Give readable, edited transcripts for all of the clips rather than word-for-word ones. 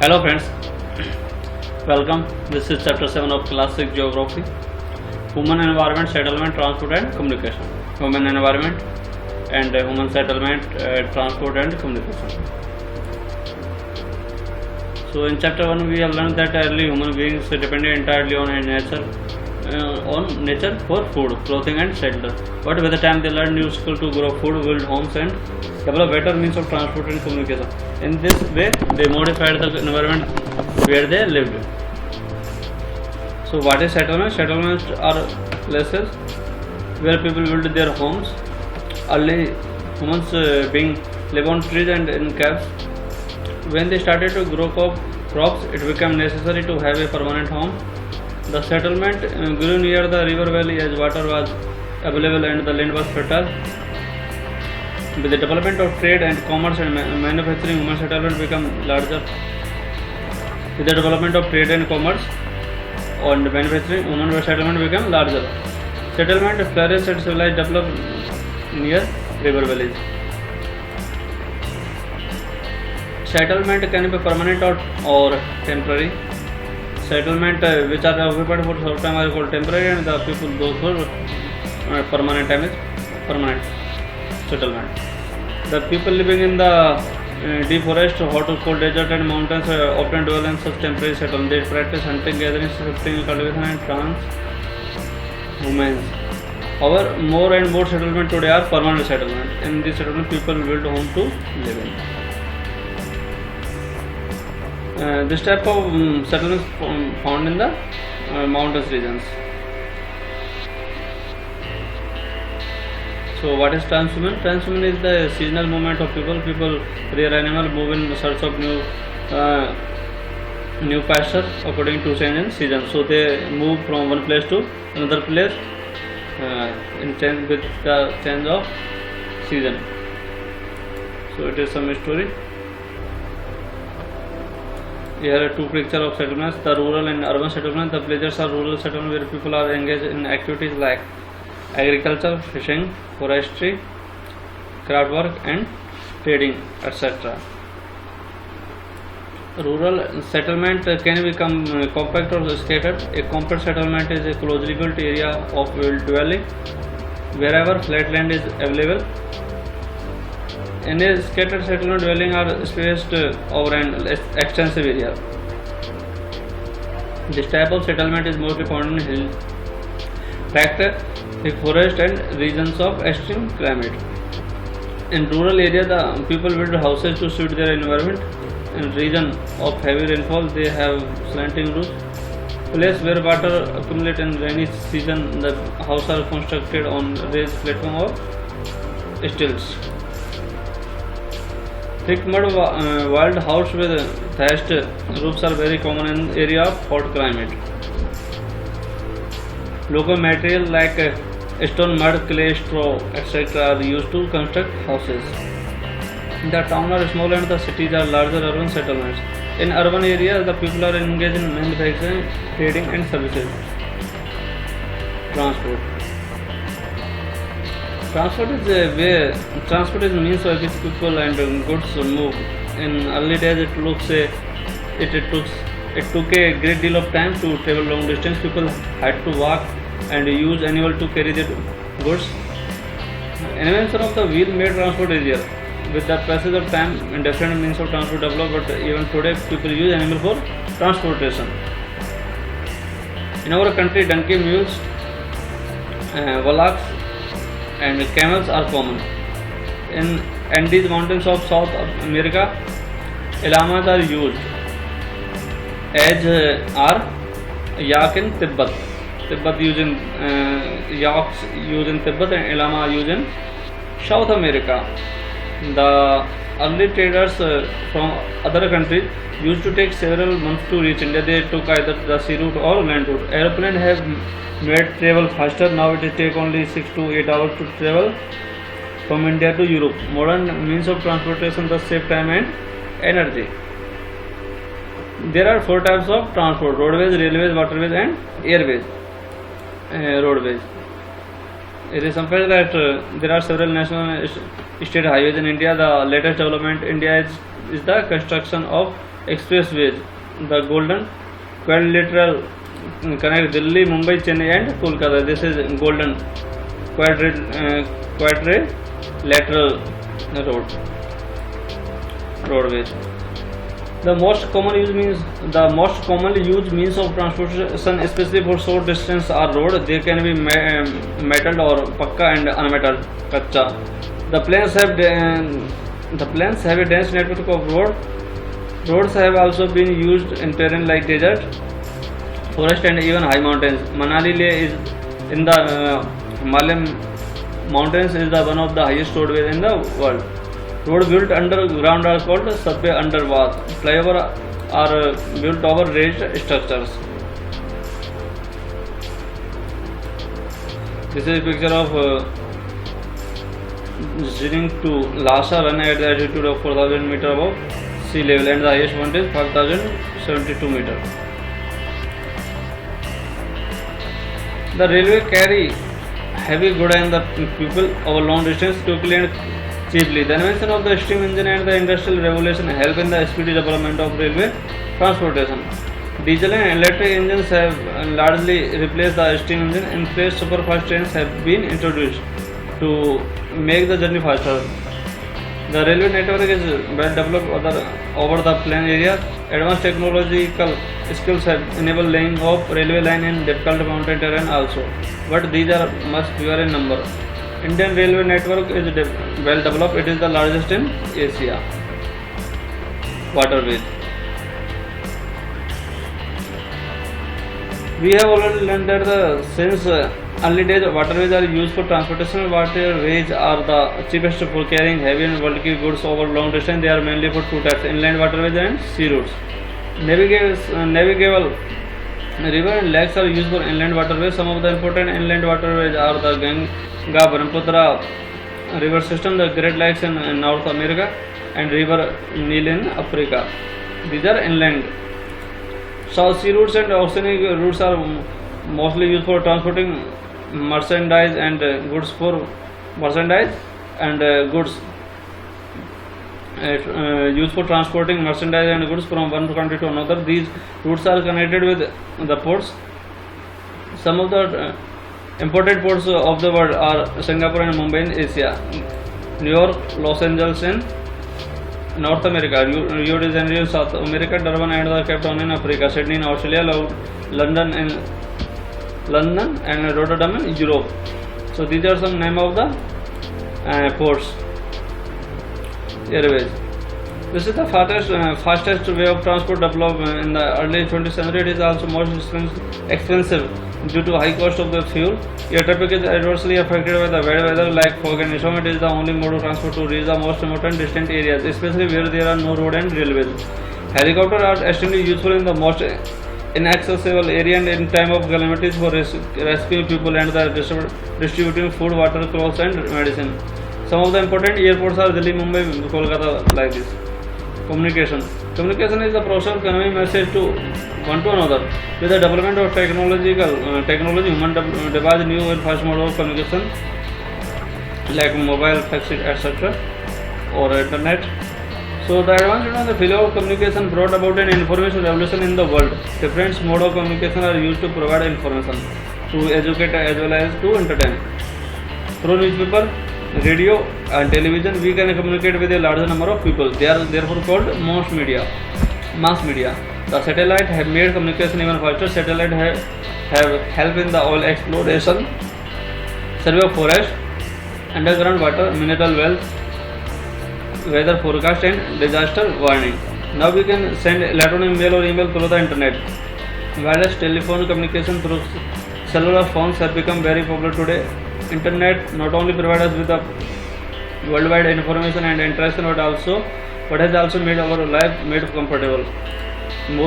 Hello friends, welcome. This is chapter 7 of Classic Geography. Human environment, settlement, transport and communication. Human environment and human settlement, transport and communication. So in chapter 1 we have learned that early human beings depended entirely on nature for food, clothing and shelter. But with the time they learned new skill to grow food, build homes and develop better means of transport and communication. In this way, they modified the environment where they lived. So what is settlement? Settlements are places where people build their homes. Early humans being live on trees and in caves. When they started to grow crops, it became necessary to have a permanent home. The settlement grew near the river valley as water was available and the land was fertile. With the development of trade and commerce and manufacturing, human settlement became larger. With the development of trade and commerce and manufacturing, human settlement became larger. Settlement flourished and civilized developed near river valleys. Settlement can be permanent or temporary. Settlement which are occupied for short time are called temporary, and the people those for permanent time is permanent settlement. The people living in the deep forest, hot or cold desert and mountains often dwell in such temporary settlement. They practice hunting, gathering, shifting, cultivation and transhumance. However, more and more settlement today are permanent settlement. In this settlement, people build home to live in. This type of settlements found in the mountainous regions. So what is transhumance? Transhumance is the seasonal movement of people. People rear animal, move in search of new pasture according to change in season. So they move from one place to another place in change with the change of season. So it is some story. Here are two pictures of settlements, the rural and urban settlement. The villages are rural settlement where people are engaged in activities like agriculture, fishing, forestry, craft work and trading, etc. Rural settlement can become compact or scattered. A compact settlement is a closely built area of dwelling wherever flat land is available. In a scattered settlement, dwelling are spaced over an extensive area. This type of settlement is mostly found in hill tract, thick forest and regions of extreme climate. In rural area, the people build houses to suit their environment. In region of heavy rainfall, they have slanting roofs. Place where water accumulates in rainy season, the houses are constructed on raised platform or stilts. Thick mud walled house with thatched roofs are very common in area of hot climate. Local material like stone, mud, clay, straw, etc. are used to construct houses. The towns are small and the cities are larger urban settlements. In urban areas, the people are engaged in manufacturing, trading and services. Transport. Transport is a way. Transport is a means by which people and goods move. In early days, it took a great deal of time to travel long distance. People had to walk and use animal to carry their goods. Invention of the wheel made transport easier. With the passage of time, different means of transport developed, but even today, people use animal for transportation. In our country, donkey, mules, bullocks and camels are common. In Andes mountains of South America, llamas are used, as are yak in Tibet. Tibet using yaks used in Tibet and llama used in South America. The early traders from other countries used to take several months to reach India. They took either the sea route or land route. Airplane have made travel faster. Now it takes only 6 to 8 hours to travel from India to Europe. Modern means of transportation thus save time and energy. There are 4 types of transport: roadways, railways, waterways and airways. Roadways. It is sometimes that there are several national state highways in India. The latest development in India is the construction of expressways. The Golden Quadrilateral connects Delhi, Mumbai, Chennai, and Kolkata. This is Golden Quadrilateral roadways. The most commonly used means of transportation, especially for short distance, are road. They can be metalled or pakka and unmetalled kacha. The plains have a dense network of roads have also been used in terrain like desert, forest, and even high mountains. Manali Leh is in the Himalayan mountains is the one of the highest roadways in the world. Roads built underground are called subway underpass. Flyovers are built over raised structures. This is a picture of Ziring to Lhasa run at the altitude of 4,000 meters above sea level, and the highest point is 5,072 meters. The railway carry heavy goods and the people over long distance quickly and cheaply. The invention of the steam engine and the industrial revolution help in the speedy development of railway transportation. Diesel and electric engines have largely replaced the steam engine. In place, superfast trains have been introduced to make the journey faster. The railway network is well developed over the plain areas. Advanced technological skills have enabled laying of railway line in difficult mountain terrain also, but these are much fewer in number. Indian railway network is well developed. It is the largest in Asia. Waterways. We have already learned that since early days waterways are used for transportation. Waterways are the cheapest for carrying heavy and bulky goods over long distance. They are mainly for two types: inland waterways and sea routes. Navigable river and lakes are used for inland waterways. Some of the important inland waterways are the Ganga Brahmaputra river system, the Great Lakes in North America, and River Nile in Africa. These are inland. South sea routes and oceanic routes are mostly used for transporting merchandise and goods used for transporting merchandise and goods from one country to another. These routes are connected with the ports. Some of the important ports of the world are Singapore and Mumbai in Asia, New York, Los Angeles in North America, Rio de Janeiro in South America, Durban and the Cape Town in Africa, Sydney in Australia, London and Rotterdam in Europe. So these are some name of the ports. Airways. This is the fastest way of transport developed in the early 20th century. It is also most expensive due to high cost of the fuel. Air traffic is adversely affected by the bad weather like fog and snow. It is the only mode of transport to reach the most remote and distant areas, especially where there are no road and railways. Helicopters are extremely useful in the most inaccessible area and in time of calamities for rescuing people and the distributing food, water, clothes and medicine. Some of the important airports are Delhi, Mumbai, Kolkata, like this. Communication is the process of conveying message to one to another. With the development of technology, human devised new and fast mode of communication like mobile, fax, etc. or internet. So the advancement of the field of communication brought about an information revolution in the world. Different modes of communication are used to provide information, to educate as well as to entertain. Through newspaper, radio and television, we can communicate with a larger number of people. They are therefore called mass media. The satellite have made communication even faster. Satellite have helped in the oil exploration, survey of forest, underground water, mineral wealth, weather forecast and disaster warning. Now we can send electronic mail or email through the internet. Wireless telephone communication through cellular phones have become very popular today. Internet not only provides us with the worldwide information and interaction, but has also made our life more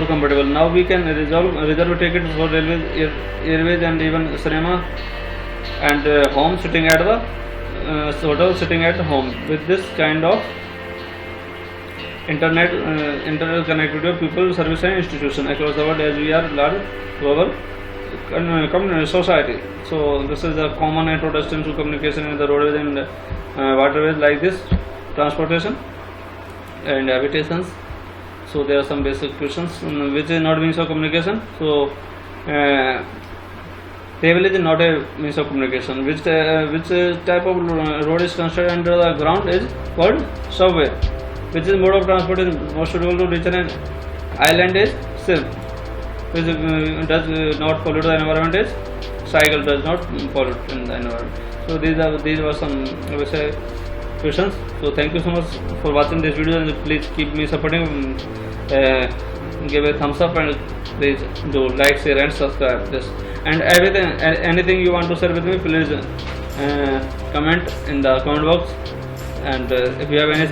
comfortable. Now we can reserve tickets for railways, airways, and even cinema and home sitting at the hotel, sitting at home. With this kind of internet connectivity of people, service and institutions across the world, as we are large global society. So this is a common introduction to communication in the roadways and waterways like this, transportation and habitations. So there are some basic questions which is not means of communication. So table is not a means of communication. Which type of road is constructed under the ground is called subway. Which is mode of transport is most suitable to reach an island is ship. Which does not pollute the environment is cycle, does not pollute in the environment. So these were some questions. So thank you so much for watching this video, and please keep me supporting. Give a thumbs up and please do like, share and subscribe this, and anything you want to share with me, please comment in the comment box. And if you have any